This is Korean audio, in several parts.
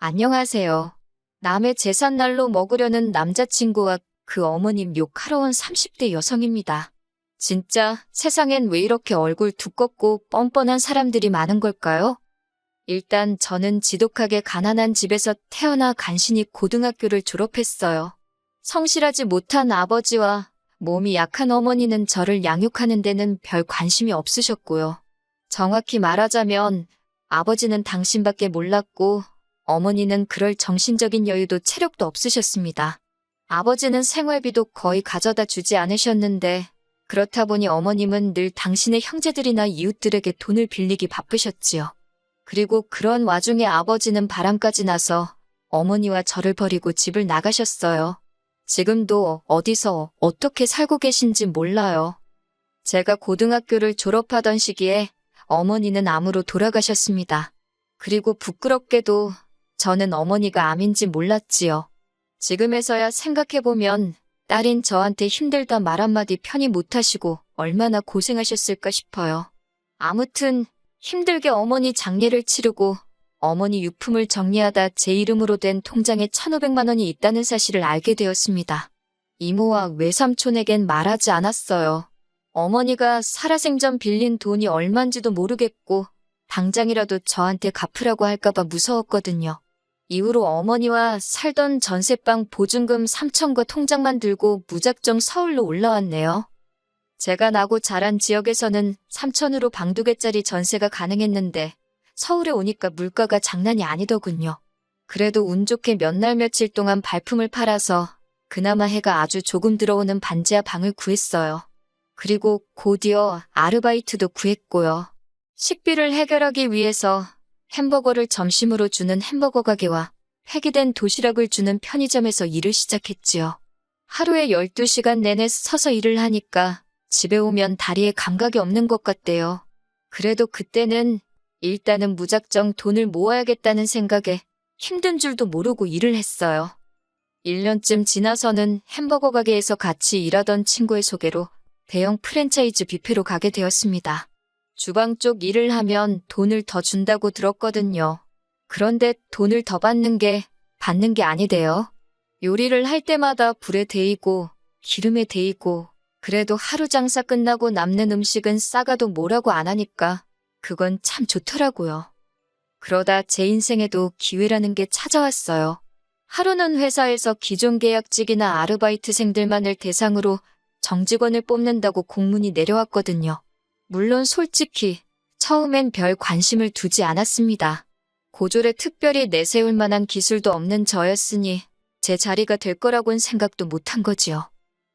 안녕하세요. 남의 제삿날로 먹으려는 남자친구와 그 어머님 욕하러 온 30대 여성입니다. 진짜 세상엔 왜 이렇게 얼굴 두껍고 뻔뻔한 사람들이 많은 걸까요? 일단 저는 지독하게 가난한 집에서 태어나 간신히 고등학교를 졸업했어요. 성실하지 못한 아버지와 몸이 약한 어머니는 저를 양육하는 데는 별 관심이 없으셨고요. 정확히 말하자면 아버지는 당신밖에 몰랐고 어머니는 그럴 정신적인 여유도 체력도 없으셨습니다. 아버지는 생활비도 거의 가져다 주지 않으셨는데 그렇다 보니 어머님은 늘 당신의 형제들이나 이웃들에게 돈을 빌리기 바쁘셨지요. 그리고 그런 와중에 아버지는 바람까지 나서 어머니와 저를 버리고 집을 나가셨어요. 지금도 어디서 어떻게 살고 계신지 몰라요. 제가 고등학교를 졸업하던 시기에 어머니는 암으로 돌아가셨습니다. 그리고 부끄럽게도 저는 어머니가 암인지 몰랐지요. 지금에서야 생각해보면 딸인 저한테 힘들다 말 한마디 편히 못하시고 얼마나 고생하셨을까 싶어요. 아무튼 힘들게 어머니 장례를 치르고 어머니 유품을 정리하다 제 이름으로 된 통장에 1,500만 원이 있다는 사실을 알게 되었습니다. 이모와 외삼촌에겐 말하지 않았어요. 어머니가 살아생전 빌린 돈이 얼만지도 모르겠고 당장이라도 저한테 갚으라고 할까봐 무서웠거든요. 이후로 어머니와 살던 전세방 보증금 3천과 통장만 들고 무작정 서울로 올라왔네요. 제가 나고 자란 지역에서는 3천으로 방 2개짜리 전세가 가능했는데 서울에 오니까 물가가 장난이 아니더군요. 그래도 운 좋게 몇 날 며칠 동안 발품을 팔아서 그나마 해가 아주 조금 들어오는 반지하 방을 구했어요. 그리고 곧이어 아르바이트도 구했고요. 식비를 해결하기 위해서 햄버거를 점심으로 주는 햄버거 가게와 폐기된 도시락을 주는 편의점에서 일을 시작했지요. 하루에 12시간 내내 서서 일을 하니까 집에 오면 다리에 감각이 없는 것 같대요. 그래도 그때는 일단은 무작정 돈을 모아야겠다는 생각에 힘든 줄도 모르고 일을 했어요. 1년쯤 지나서는 햄버거 가게에서 같이 일하던 친구의 소개로 대형 프랜차이즈 뷔페로 가게 되었습니다. 주방 쪽 일을 하면 돈을 더 준다고 들었거든요. 그런데 돈을 더 받는 게 아니대요. 요리를 할 때마다 불에 데이고 기름에 데이고 그래도 하루 장사 끝나고 남는 음식은 싸가도 뭐라고 안 하니까 그건 참 좋더라고요. 그러다 제 인생에도 기회라는 게 찾아왔어요. 하루는 회사에서 기존 계약직이나 아르바이트생들만을 대상으로 정직원을 뽑는다고 공문이 내려왔거든요. 물론 솔직히 처음엔 별 관심을 두지 않았습니다. 고졸에 특별히 내세울 만한 기술도 없는 저였으니 제 자리가 될 거라고는 생각도 못한 거지요.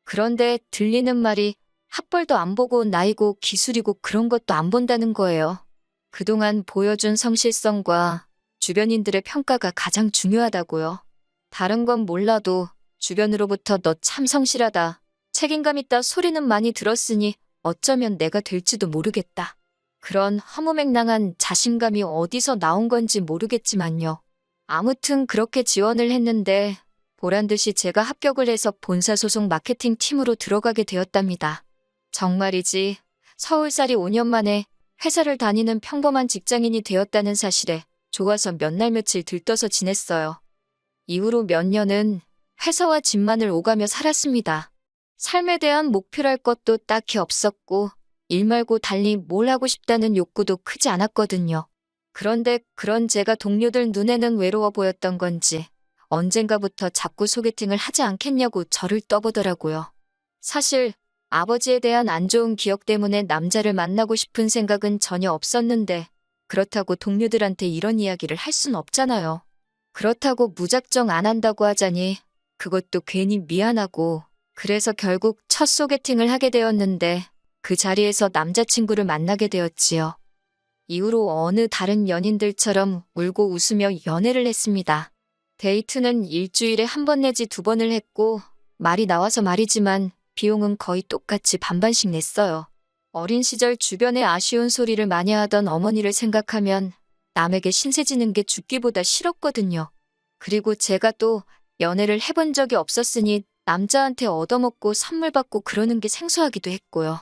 그런데 들리는 말이 학벌도 안 보고 나이고 기술이고 그런 것도 안 본다는 거예요. 그동안 보여준 성실성과 주변인들의 평가가 가장 중요하다고요. 다른 건 몰라도 주변으로부터 너 참 성실하다, 책임감 있다 소리는 많이 들었으니 어쩌면 내가 될지도 모르겠다. 그런 허무맹랑한 자신감이 어디서 나온 건지 모르겠지만요. 아무튼 그렇게 지원을 했는데 보란듯이 제가 합격을 해서 본사 소속 마케팅 팀으로 들어가게 되었답니다. 정말이지 서울살이 5년 만에 회사를 다니는 평범한 직장인이 되었다는 사실에 좋아서 몇 날 며칠 들떠서 지냈어요. 이후로 몇 년은 회사와 집만을 오가며 살았습니다. 삶에 대한 목표랄 것도 딱히 없었고 일 말고 달리 뭘 하고 싶다는 욕구도 크지 않았거든요. 그런데 그런 제가 동료들 눈에는 외로워 보였던 건지 언젠가부터 자꾸 소개팅을 하지 않겠냐고 저를 떠보더라고요. 사실 아버지에 대한 안 좋은 기억 때문에 남자를 만나고 싶은 생각은 전혀 없었는데 그렇다고 동료들한테 이런 이야기를 할 순 없잖아요. 그렇다고 무작정 안 한다고 하자니 그것도 괜히 미안하고 그래서 결국 첫 소개팅을 하게 되었는데 그 자리에서 남자친구를 만나게 되었지요. 이후로 어느 다른 연인들처럼 울고 웃으며 연애를 했습니다. 데이트는 일주일에 1번 내지 2번을 했고 말이 나와서 말이지만 비용은 거의 똑같이 반반씩 냈어요. 어린 시절 주변에 아쉬운 소리를 많이 하던 어머니를 생각하면 남에게 신세지는 게 죽기보다 싫었거든요. 그리고 제가 또 연애를 해본 적이 없었으니 남자한테 얻어먹고 선물 받고 그러는 게 생소하기도 했고요.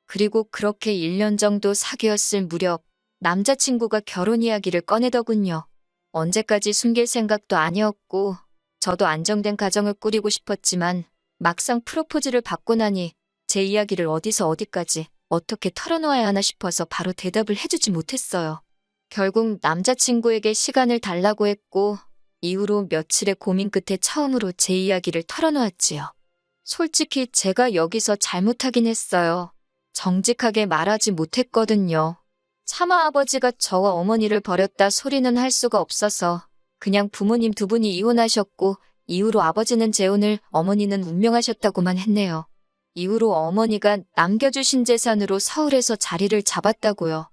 그리고 그렇게 1년 정도 사귀었을 무렵 남자친구가 결혼 이야기를 꺼내더군요. 언제까지 숨길 생각도 아니었고, 저도 안정된 가정을 꾸리고 싶었지만, 막상 프로포즈를 받고 나니 제 이야기를 어디서 어디까지 어떻게 털어놓아야 하나 싶어서 바로 대답을 해주지 못했어요. 결국 남자친구에게 시간을 달라고 했고, 이후로 며칠의 고민 끝에 처음으로 제 이야기를 털어놓았지요. 솔직히 제가 여기서 잘못하긴 했어요. 정직하게 말하지 못했거든요. 차마 아버지가 저와 어머니를 버렸다 소리는 할 수가 없어서 그냥 부모님 두 분이 이혼하셨고 이후로 아버지는 재혼을, 어머니는 운명하셨다고만 했네요. 이후로 어머니가 남겨주신 재산으로 서울에서 자리를 잡았다고요.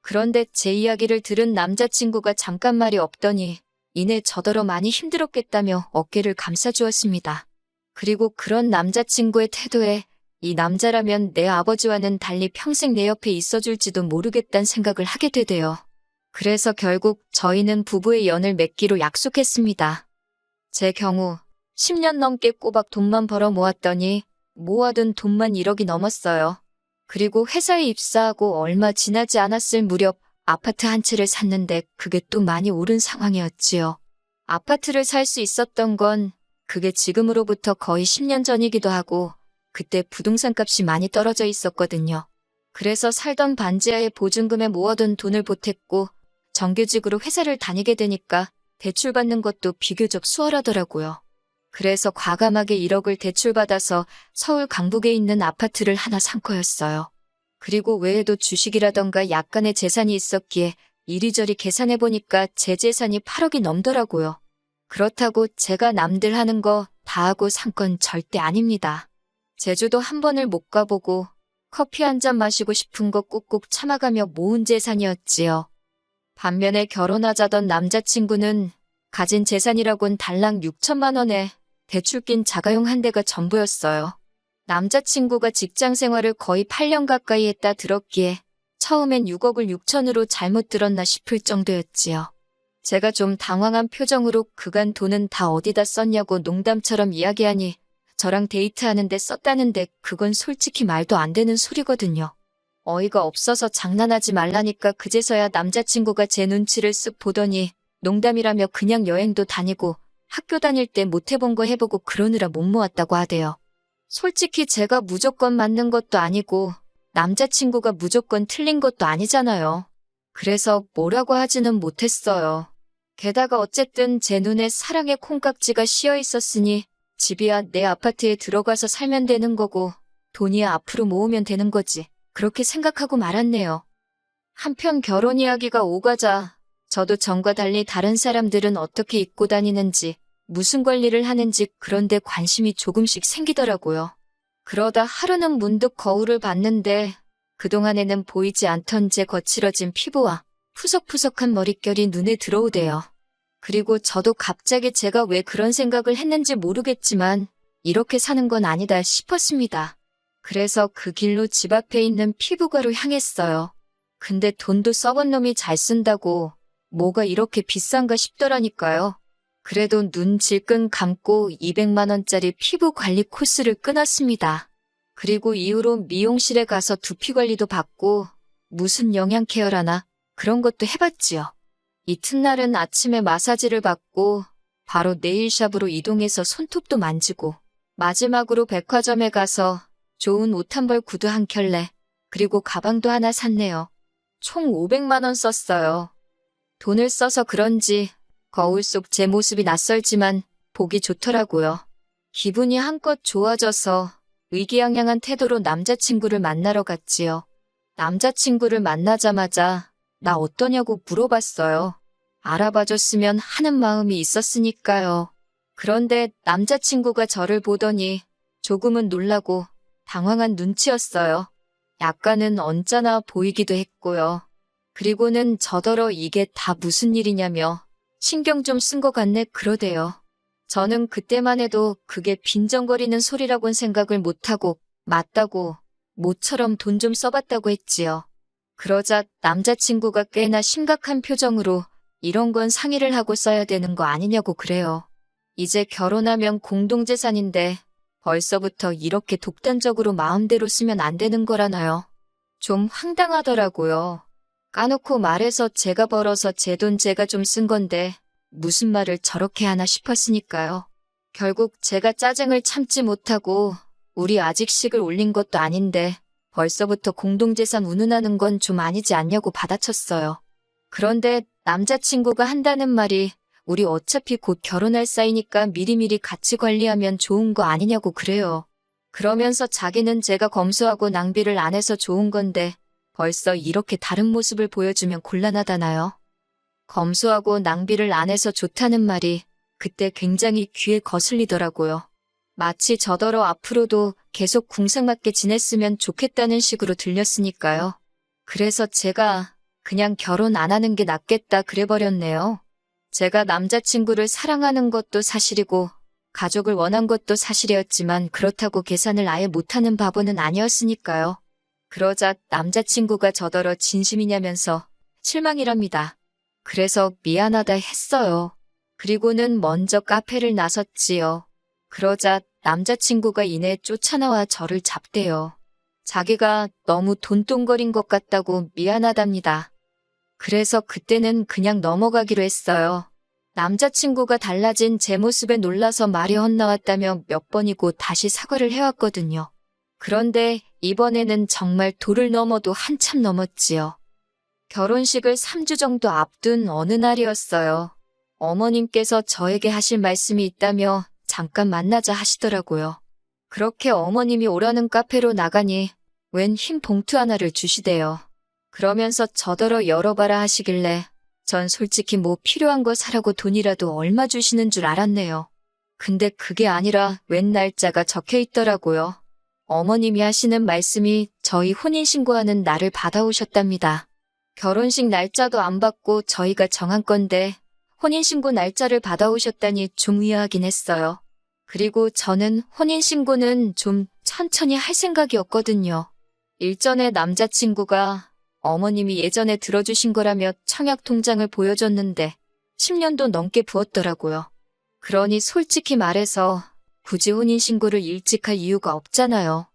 그런데 제 이야기를 들은 남자친구가 잠깐 말이 없더니 이내 저더러 많이 힘들었겠다며 어깨를 감싸주었습니다. 그리고 그런 남자친구의 태도에 이 남자라면 내 아버지와는 달리 평생 내 옆에 있어줄지도 모르겠다는 생각을 하게 되대요. 그래서 결국 저희는 부부의 연을 맺기로 약속했습니다. 제 경우 10년 넘게 꼬박 돈만 벌어 모았더니 모아둔 돈만 1억이 넘었어요. 그리고 회사에 입사하고 얼마 지나지 않았을 무렵 아파트 한 채를 샀는데 그게 또 많이 오른 상황이었지요. 아파트를 살 수 있었던 건 그게 지금으로부터 거의 10년 전이기도 하고 그때 부동산 값이 많이 떨어져 있었거든요. 그래서 살던 반지하에 보증금에 모아둔 돈을 보탰고 정규직으로 회사를 다니게 되니까 대출받는 것도 비교적 수월하더라고요. 그래서 과감하게 1억을 대출받아서 서울 강북에 있는 아파트를 하나 산 거였어요. 그리고 외에도 주식이라던가 약간의 재산이 있었기에 이리저리 계산해보니까 제 재산이 8억이 넘더라고요. 그렇다고 제가 남들 하는 거 다 하고 산 건 절대 아닙니다. 제주도 한 번을 못 가보고 커피 한 잔 마시고 싶은 거 꾹꾹 참아가며 모은 재산이었지요. 반면에 결혼하자던 남자친구는 가진 재산이라곤 달랑 6천만 원에 대출 낀 자가용 한 대가 전부였어요. 남자친구가 직장 생활을 거의 8년 가까이 했다 들었기에 처음엔 6억을 6천으로 잘못 들었나 싶을 정도였지요. 제가 좀 당황한 표정으로 그간 돈은 다 어디다 썼냐고 농담처럼 이야기하니 저랑 데이트하는데 썼다는데 그건 솔직히 말도 안 되는 소리거든요. 어이가 없어서 장난하지 말라니까 그제서야 남자친구가 제 눈치를 쓱 보더니 농담이라며 그냥 여행도 다니고 학교 다닐 때 못 해본 거 해보고 그러느라 못 모았다고 하대요. 솔직히 제가 무조건 맞는 것도 아니고 남자친구가 무조건 틀린 것도 아니잖아요. 그래서 뭐라고 하지는 못했어요. 게다가 어쨌든 제 눈에 사랑의 콩깍지가 씌어 있었으니 집이야 내 아파트에 들어가서 살면 되는 거고 돈이야 앞으로 모으면 되는 거지. 그렇게 생각하고 말았네요. 한편 결혼 이야기가 오가자 저도 전과 달리 다른 사람들은 어떻게 입고 다니는지 무슨 관리를 하는지 그런 데 관심이 조금씩 생기더라고요. 그러다 하루는 문득 거울을 봤는데 그동안에는 보이지 않던 제 거칠어진 피부와 푸석푸석한 머릿결이 눈에 들어오대요. 그리고 저도 갑자기 제가 왜 그런 생각을 했는지 모르겠지만 이렇게 사는 건 아니다 싶었습니다. 그래서 그 길로 집 앞에 있는 피부과로 향했어요. 근데 돈도 썩은 놈이 잘 쓴다고 뭐가 이렇게 비싼가 싶더라니까요. 그래도 눈 질끈 감고 200만 원짜리 피부 관리 코스를 끊었습니다. 그리고 이후로 미용실에 가서 두피 관리도 받고 무슨 영양 케어라나 그런 것도 해봤지요. 이튿날은 아침에 마사지를 받고 바로 네일샵으로 이동해서 손톱도 만지고 마지막으로 백화점에 가서 좋은 옷 한 벌 구두 한 켤레 그리고 가방도 하나 샀네요. 총 500만 원 썼어요. 돈을 써서 그런지 거울 속 제 모습이 낯설지만 보기 좋더라고요. 기분이 한껏 좋아져서 의기양양한 태도로 남자친구를 만나러 갔지요. 남자친구를 만나자마자 나 어떠냐고 물어봤어요. 알아봐줬으면 하는 마음이 있었으니까요. 그런데 남자친구가 저를 보더니 조금은 놀라고 당황한 눈치였어요. 약간은 언짢아 보이기도 했고요. 그리고는 저더러 이게 다 무슨 일이냐며 신경 좀 쓴 것 같네 그러대요. 저는 그때만 해도 그게 빈정거리는 소리라곤 생각을 못하고 맞다고 모처럼 돈 좀 써봤다고 했지요. 그러자 남자친구가 꽤나 심각한 표정으로 이런 건 상의를 하고 써야 되는 거 아니냐고 그래요. 이제 결혼하면 공동재산인데 벌써부터 이렇게 독단적으로 마음대로 쓰면 안 되는 거라나요? 좀 황당하더라고요. 까놓고 말해서 제가 벌어서 제 돈 제가 좀 쓴 건데 무슨 말을 저렇게 하나 싶었으니까요. 결국 제가 짜증을 참지 못하고 우리 아직 식을 올린 것도 아닌데 벌써부터 공동재산 운운하는 건 좀 아니지 않냐고 받아쳤어요. 그런데 남자친구가 한다는 말이 우리 어차피 곧 결혼할 사이니까 미리미리 같이 관리하면 좋은 거 아니냐고 그래요. 그러면서 자기는 제가 검소하고 낭비를 안 해서 좋은 건데 벌써 이렇게 다른 모습을 보여주면 곤란하다나요? 검소하고 낭비를 안 해서 좋다는 말이 그때 굉장히 귀에 거슬리더라고요. 마치 저더러 앞으로도 계속 궁상맞게 지냈으면 좋겠다는 식으로 들렸으니까요. 그래서 제가 그냥 결혼 안 하는 게 낫겠다 그래버렸네요. 제가 남자친구를 사랑하는 것도 사실이고 가족을 원한 것도 사실이었지만 그렇다고 계산을 아예 못하는 바보는 아니었으니까요. 그러자 남자친구가 저더러 진심이냐면서 실망이랍니다. 그래서 미안하다 했어요. 그리고는 먼저 카페를 나섰지요. 그러자 남자친구가 이내 쫓아나와 저를 잡대요. 자기가 너무 돈똥거린 것 같다고 미안하답니다. 그래서 그때는 그냥 넘어가기로 했어요. 남자친구가 달라진 제 모습에 놀라서 말이 헛나왔다며 몇 번이고 다시 사과를 해왔거든요. 그런데 이번에는 정말 도를 넘어도 한참 넘었지요. 결혼식을 3주 정도 앞둔 어느 날이었어요. 어머님께서 저에게 하실 말씀이 있다며 잠깐 만나자 하시더라고요. 그렇게 어머님이 오라는 카페로 나가니 웬 흰 봉투 하나를 주시대요. 그러면서 저더러 열어봐라 하시길래 전 솔직히 뭐 필요한 거 사라고 돈이라도 얼마 주시는 줄 알았네요. 근데 그게 아니라 웬 날짜가 적혀 있더라고요. 어머님이 하시는 말씀이 저희 혼인신고하는 날을 받아오셨답니다. 결혼식 날짜도 안 받고 저희가 정한 건데 혼인신고 날짜를 받아오셨다니 좀 의아하긴 했어요. 그리고 저는 혼인신고는 좀 천천히 할 생각이었거든요. 일전에 남자친구가 어머님이 예전에 들어주신 거라며 청약 통장을 보여줬는데 10년도 넘게 부었더라고요. 그러니 솔직히 말해서 굳이 혼인신고를 일찍 할 이유가 없잖아요.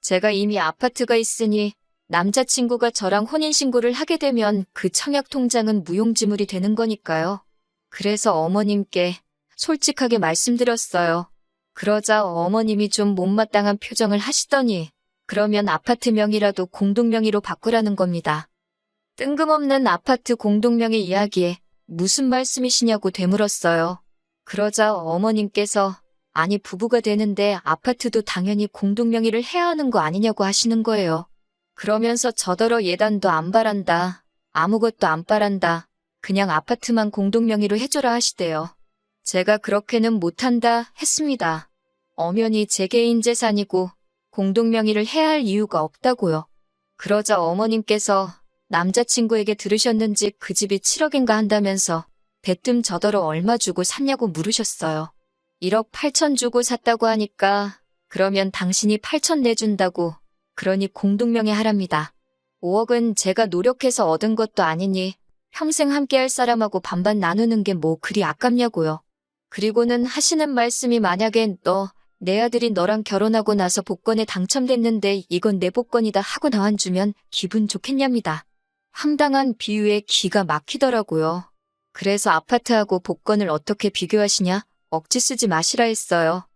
제가 이미 아파트가 있으니 남자친구가 저랑 혼인신고를 하게 되면 그 청약 통장은 무용지물이 되는 거니까요. 그래서 어머님께 솔직하게 말씀드렸어요. 그러자 어머님이 좀 못마땅한 표정을 하시더니 그러면 아파트 명의라도 공동명의로 바꾸라는 겁니다. 뜬금없는 아파트 공동명의 이야기에 무슨 말씀이시냐고 되물었어요. 그러자 어머님께서 아니 부부가 되는데 아파트도 당연히 공동명의를 해야 하는 거 아니냐고 하시는 거예요. 그러면서 저더러 예단도 안 바란다. 아무것도 안 바란다. 그냥 아파트만 공동명의로 해줘라 하시대요. 제가 그렇게는 못한다 했습니다. 엄연히 제 개인 재산이고 공동명의를 해야 할 이유가 없다고요. 그러자 어머님께서 남자친구에게 들으셨는지 그 집이 7억인가 한다면서 대뜸 저더러 얼마 주고 샀냐고 물으셨어요. 1억 8천 주고 샀다고 하니까 그러면 당신이 8천 내준다고 그러니 공동명의 하랍니다. 5억은 제가 노력해서 얻은 것도 아니니 평생 함께할 사람하고 반반 나누는 게 뭐 그리 아깝냐고요. 그리고는 하시는 말씀이 만약에 내 아들이 너랑 결혼하고 나서 복권에 당첨됐는데 이건 내 복권이다 하고 나와주면 기분 좋겠냐입니다. 황당한 비유에 기가 막히더라고요. 그래서 아파트하고 복권을 어떻게 비교하시냐? 억지 쓰지 마시라 했어요.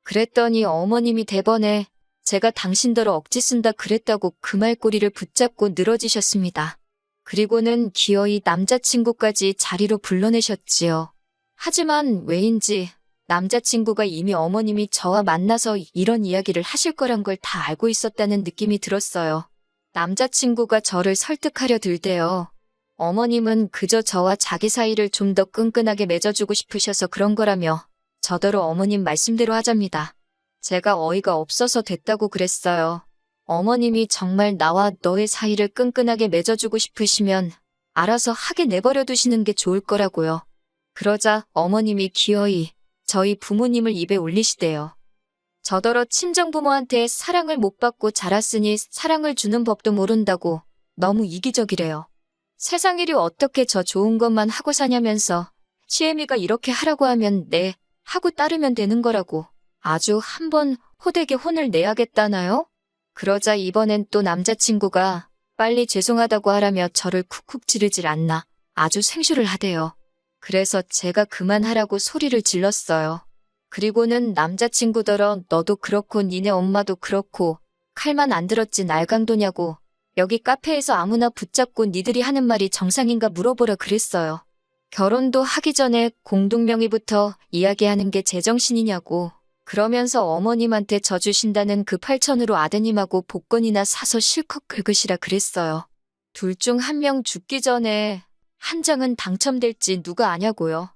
그랬더니 어머님이 대번에 제가 당신더러 억지 쓴다 그랬다고 그 말꼬리를 붙잡고 늘어지셨습니다. 그리고는 기어이 남자친구까지 자리로 불러내셨지요. 하지만 왜인지 남자친구가 이미 어머님이 저와 만나서 이런 이야기를 하실 거란 걸 다 알고 있었다는 느낌이 들었어요. 남자친구가 저를 설득하려 들대요. 어머님은 그저 저와 자기 사이를 좀 더 끈끈하게 맺어주고 싶으셔서 그런 거라며 저더러 어머님 말씀대로 하잡니다. 제가 어이가 없어서 됐다고 그랬어요. 어머님이 정말 나와 너의 사이를 끈끈하게 맺어주고 싶으시면 알아서 하게 내버려 두시는 게 좋을 거라고요. 그러자 어머님이 기어이 저희 부모님을 입에 올리시대요. 저더러 친정부모한테 사랑을 못 받고 자랐으니 사랑을 주는 법도 모른다고 너무 이기적이래요. 세상 일이 어떻게 저 좋은 것만 하고 사냐면서 시애미가 이렇게 하라고 하면 네 하고 따르면 되는 거라고 아주 한번 호되게 혼을 내야겠다나요? 그러자 이번엔 또 남자친구가 빨리 죄송하다고 하라며 저를 쿡쿡 찌르질 않나 아주 생쇼를 하대요. 그래서 제가 그만하라고 소리를 질렀어요. 그리고는 남자친구더러 너도 그렇고 니네 엄마도 그렇고 칼만 안 들었지 날강도냐고 여기 카페에서 아무나 붙잡고 니들이 하는 말이 정상인가 물어보라 그랬어요. 결혼도 하기 전에 공동명의부터 이야기하는 게 제정신이냐고 그러면서 어머님한테 져주신다는 그 8천으로 아드님하고 복권이나 사서 실컷 긁으시라 그랬어요. 둘 중 한 명 죽기 전에 한 장은 당첨될지 누가 아냐고요.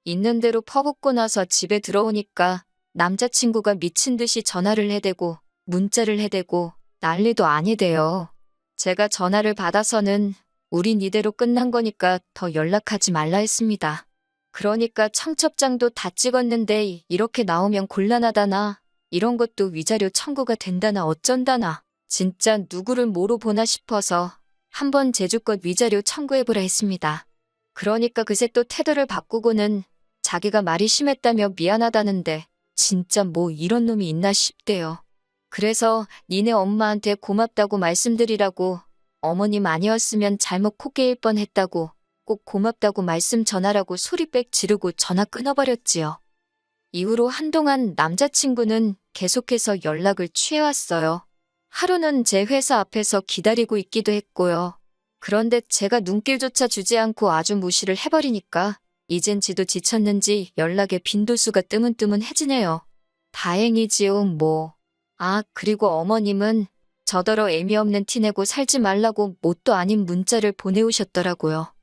있는 대로 퍼붓고 나서 집에 들어오니까 남자친구가 미친 듯이 전화를 해대고 문자를 해대고 난리도 아니대요. 제가 전화를 받아서는 우린 이대로 끝난 거니까 더 연락하지 말라 했습니다. 그러니까 청첩장도 다 찍었는데 이렇게 나오면 곤란하다나 이런 것도 위자료 청구가 된다나 어쩐다나 진짜 누구를 뭐로 보나 싶어서 한번 제주껏 위자료 청구해보라 했습니다. 그러니까 그새 또 태도를 바꾸고는 자기가 말이 심했다며 미안하다는데 진짜 뭐 이런 놈이 있나 싶대요. 그래서 니네 엄마한테 고맙다고 말씀드리라고 어머님 아니었으면 잘못 코 깨일 뻔했다고 꼭 고맙다고 말씀 전하라고 소리 빽 지르고 전화 끊어버렸지요. 이후로 한동안 남자친구는 계속해서 연락을 취해왔어요. 하루는 제 회사 앞에서 기다리고 있기도 했고요. 그런데 제가 눈길조차 주지 않고 아주 무시를 해버리니까 이젠 지도 지쳤는지 연락에 빈도수가 뜨문뜨문해지네요. 다행이지요, 뭐. 아, 그리고 어머님은 저더러 애미 없는 티내고 살지 말라고 뭣도 아닌 문자를 보내오셨더라고요.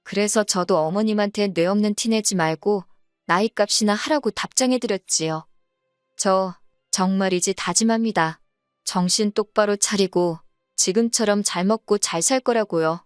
그래서 저도 어머님한테 뇌 없는 티내지 말고 나이값이나 하라고 답장해드렸지요. 저 정말이지 다짐합니다. 정신 똑바로 차리고 지금처럼 잘 먹고 잘 살 거라고요.